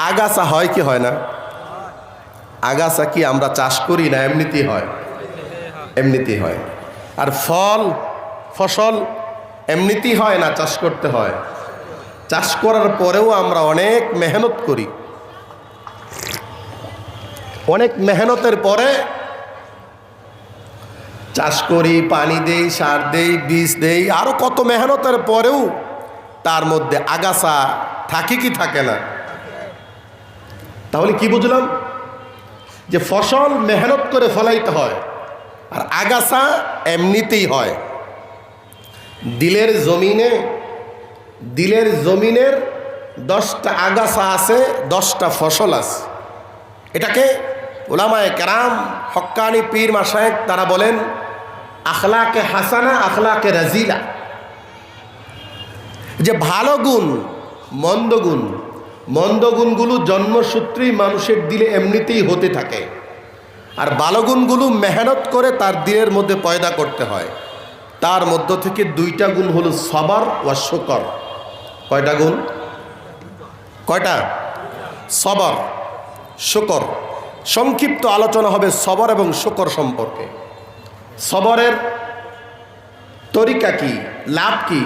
আগাছা হয় কি হয় না? আগাছা কি আমরা চাষ করি না এমনিতেই হয়? এমনিতেই হয়। আর ফসল এমনিতেই হয় না চাষ করতে হয়? চাষ করার পরেও আমরা অনেক মেহনত করি। অনেক মেহনতের পরে চাষ করি, পানি দেই, সার দেই, বীজ দেই, আরো কত মেহনতের পরেও তার মধ্যে আগাছা থাকে কি থাকে না? তাহলে কি বুঝলাম? যে ফসল মেহনত করে ফলাইতে হয় আর আগাছা এমনিতেই হয়। দিলের জমিনের 10টা আগাছা আছে, 10টা ফসল আছে। এটাকে উলামায়ে কেরাম, হক্কানি পীর মাশায়েখ তারা বলেন আখলাকে হাসানা, আখলাকে রাজিলা। যে ভালো গুণ, মন্দ গুণগুলো জন্মসূত্রেই মানুষের দিলে এমনিতেই হতে থাকে, আর ভালো গুণগুলো মেহনত করে তার দিলের মধ্যে পয়দা করতে হয়। তার মধ্য থেকে 2টা গুণ হলো সবর ওয়া শুকর। কয়টা গুণ? কয়টা? সবর, শুকর। সংক্ষিপ্ত আলোচনা হবে সবর এবং শুকর সম্পর্কে। সবরের তরিকা কি, লাভ কি,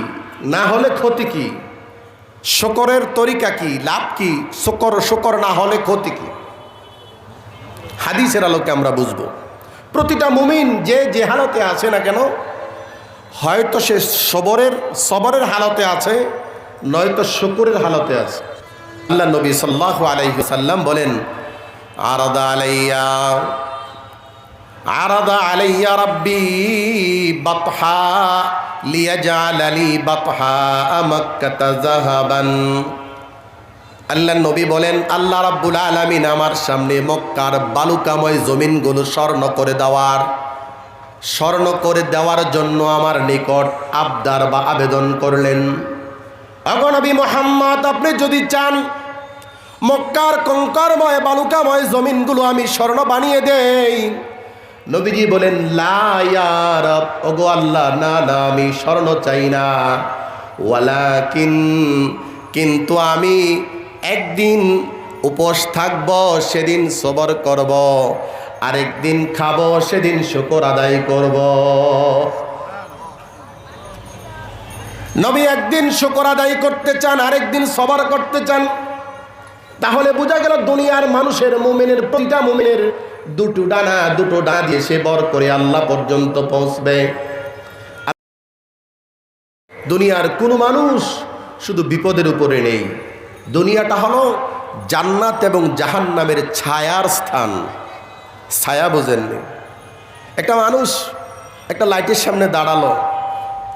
না হলে ক্ষতি কি? শুকরের তরিকা কি, লাভ কি, শুকর না হলে ক্ষতি কি? হাদিসের আলোকে আমরা বুঝবো। প্রতিটা মুমিন যে হালতে আছে না কেন, হয়তো সে সবরের হালতে আছে, নয়তো শুকরের হালতে আছে। আল্লাহ নবী সাল্লাল্লাহু আলাইহি ওয়াসাল্লাম বলেন আরাদা আলাইয়া রাব্বি বাতহা লিয়াজআলা লি বাতহা মাক্কাতা যাহাবান। আল্লাহ নবী বলেন আল্লাহ রাব্বুল আলামিন আমার সামনে মক্কার বালুকাময় জমিনগুলো স্বর্ণ করে দেওয়ার জন্য আমার নিকট আবদার বা আবেদন করলেন। ওগো নবী মুহাম্মদ, আপনি যদি চান মক্কার কঙ্করময় বালুকাময় জমিনগুলো আমি স্বর্ণ বানিয়ে দেই। নবীজি বলেন লা ইয়া রাব, ওগো আল্লাহ, না আমি স্বর্ণ চাই না। কিন্তু আমি একদিন উপোস থাকব, সেদিন সবর করব, আরেকদিন খাবো, সেদিন শুকর আদায় করব। নবী একদিন শুকর আদায় করতে চান, আরেকদিন সবর করতে চান। তাহলে বোঝা গেল দুনিয়ার মানুষের, মুমিনের, প্রতিটা মুমিনের দুটো ডানা দিয়ে সে বর করে আল্লাহ পর্যন্ত পৌঁছবে। দুনিয়ার কোনো মানুষ শুধু বিপদের উপরে নেই। দুনিয়াটা হলো জান্নাত এবং জাহান্নামের ছায়ার স্থান। ছায়া বোঝেননি? একটা মানুষ একটা লাইটের সামনে দাঁড়ালো,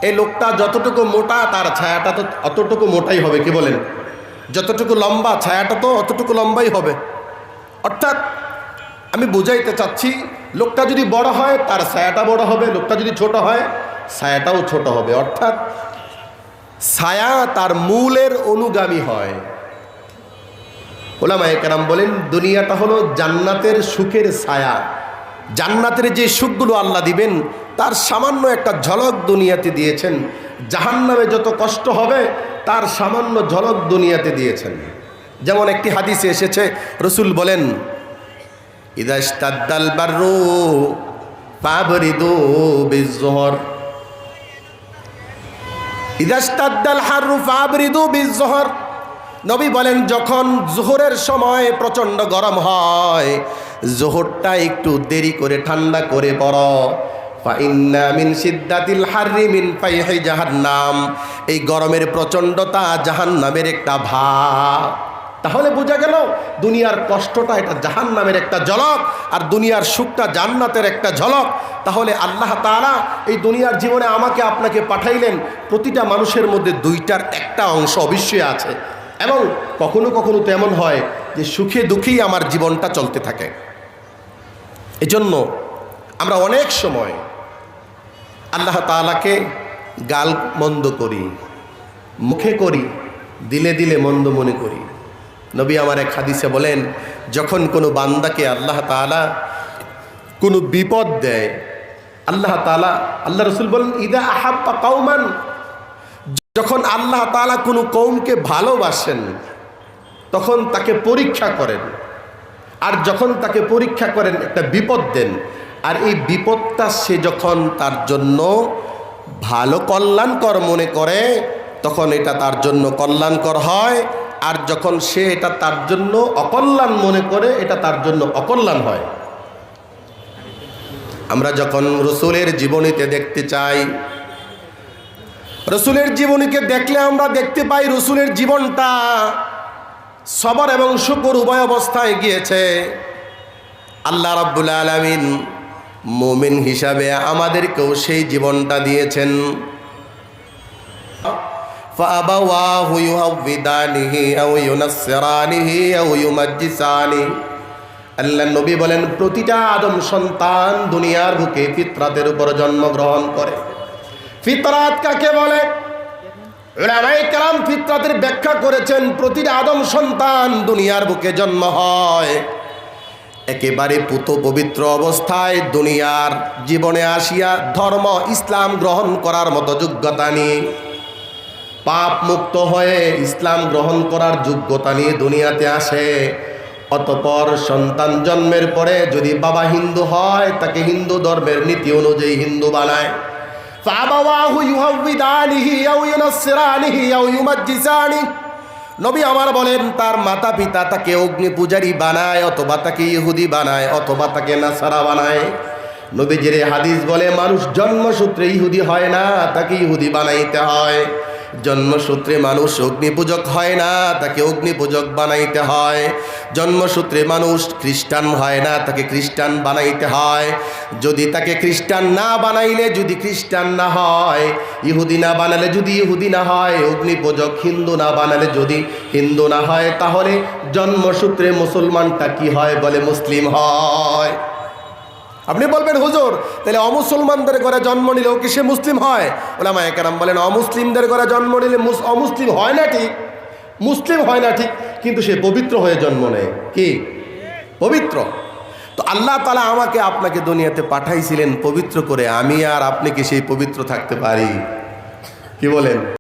এই লোকটা যতটুকু মোটা তার ছায়াটা তো অতটুকু মোটাই হবে, কি বলেন? যতটুকু লম্বা ছায়াটা তো অতটুকু লম্বাই হবে। অর্থাৎ আমি বুঝাইতে চাচ্ছি, লোকটা যদি বড় হয় তার ছায়াটা বড় হবে, লোকটা যদি ছোট হয় ছায়াটাও ছোট হবে। অর্থাৎ ছায়া তার মূলের অনুগামী হয়। উলামায়ে কেরাম বলেন দুনিয়াটা হলো জান্নাতের সুখের ছায়া। জান্নাতের যে সুখগুলো আল্লাহ দিবেন তার সামান্য একটা ঝলক দুনিয়াতে দিয়েছেন। জাহান্নামে যত কষ্ট হবে তার সামান্য ঝলক দুনিয়াতে দিয়েছেন। যেমন একটি হাদিসে এসেছে, রাসূল বলেন ইযা ইশতাদ্দাল বাররু ফাবরিদু বিজ-যুহর, ইযা ইশতাদ্দাল হাররু ফাবরিদু বিজ-যুহর। নবী বলেন যখন জোহরের সময় প্রচণ্ড গরম হয়, জোহরটা একটু দেরি করে ঠান্ডা করে পড়ো। ফাইন্না মিন শিদ্দাতিল হাররি মিন ফাইহি জাহান্নাম, এই গরমের প্রচণ্ডতা জাহান্নামের একটা ভাব। তাহলে বোঝা গেল দুনিয়ার কষ্টটা এটা জাহান্নামের একটা ঝলক, আর দুনিয়ার সুখটা জান্নাতের একটা ঝলক। তাহলে আল্লাহ তাআলা এই দুনিয়ার জীবনে আমাকে আপনাকে পাঠাইলেন, প্রতিটা মানুষের মধ্যে 2টার একটা অংশ অবশ্যই আছে। এবং কখনো কখনো তো এমন হয় যে সুখে দুঃখেই আমার জীবনটা চলতে থাকে। এজন্য আমরা অনেক সময় আল্লাহ তাআলাকে গাল মন্দ করি, মুখে করি, দিলে দিলে মন্দ মনে করি। নবী আমার এক হাদিসে বলেন যখন কোনো বান্দাকে আল্লাহ তাআলা কোনো বিপদ দেয়, আল্লাহ রাসূল বলেন ইদা আহাব্বা কওমান, যখন আল্লাহ তাআলা কোনো কওমকে ভালোবাসেন, তখন তাকে পরীক্ষা করেন, আর যখন তাকে পরীক্ষা করেন একটা বিপদ দেন, আর এই বিপদটা সে যখন তার জন্য ভালো কল্যাণকর মনে করে তখন এটা তার জন্য কল্যাণকর হয়, আর যখন সে এটা তার জন্য অকল্যাণ মনে করে এটা তার জন্য অকল্যাণ হয়। আমরা যখন রসুলের জীবনীতে দেখতে চাই, রসুলের জীবনীকে দেখলে আমরা দেখতে পাই রসুলের জীবনটা সবর এবং শুকর উভয় অবস্থায় গিয়েছে। আল্লাহ রাব্বুল আলামিন মুমিন হিসাবে আমাদেরকেও সেই জীবনটা দিয়েছেন। فأبواه يهودانه أو ينصرانه أو يمجسانه। আল্লাহ নবী বলেন প্রতিটা আদম সন্তান দুনিয়ার বুকে ফিতরাতের উপর জন্মগ্রহণ করে। ফিতরাত কাকে বলে? উলামায়ে কেরাম ফিতরাতের ব্যাখ্যা করেছেন প্রতিটা আদম সন্তান দুনিয়ার বুকে জন্ম হয় একেবারে পুত পবিত্র অবস্থায়, দুনিয়ার জীবনে আসিয়া ধর্ম ইসলাম গ্রহণ করার মতো যোগ্যতা নিয়ে, পাপ মুক্ত হয়ে ইসলাম গ্রহণ করার যোগ্যতা নিয়ে দুনিয়াতে আসে। অতঃপর সন্তান জন্মের পরে যদি বাবা হিন্দু হয় তাকে হিন্দু ধর্মের নীতি অনুযায়ী হিন্দু বানায়। فأبواه يهودانه أو ينصرانه أو يمجسانه। নবী আমার বলেন তার মাতা পিতা তাকে অগ্নি পূজারী বানায়, অথবা তাকে ইহুদি বানায়, অথবা তাকে নাসারা বানায়। নবীজির হাদিস বলে মানুষ জন্মসূত্রে ইহুদি হয় না, তাকে ইহুদি বানাইতে হয়। জন্মসূত্রে মানুষ অগ্নিপূজক হয় না, তাকে অগ্নিপূজক বানাইতে হয়। জন্মসূত্রে মানুষ খ্রিস্টান হয় না, তাকে খ্রিস্টান বানাইতে হয়। যদি তাকে খ্রিস্টান না বানাইলে, যদি খ্রিস্টান না হয়, ইহুদি না বানালে যদি ইহুদি না হয়, অগ্নিপূজক হিন্দু না বানালে যদি হিন্দু না হয়, তাহলে জন্মসূত্রে মুসলমানটা কি হয়? বলে মুসলিম হয়। আপনি বলবেন হুজুর তাহলে অমুসলমানদের ঘরে জন্ম নিলেও কি সে মুসলিম হয়? উলামায়ে কেরাম বলেন অমুসলিমদের ঘরে জন্ম নিলে অমুসলিম হয় না ঠিক, মুসলিম হয় না ঠিক, কিন্তু সে পবিত্র হয়ে জন্ম নেয়। কি পবিত্র? তো আল্লাহ তাআলা আমাকে আপনাকে দুনিয়াতে পাঠাইছিলেন পবিত্র করে, আমি আর আপনি কি সেই পবিত্র থাকতে পারি? কি বলেন?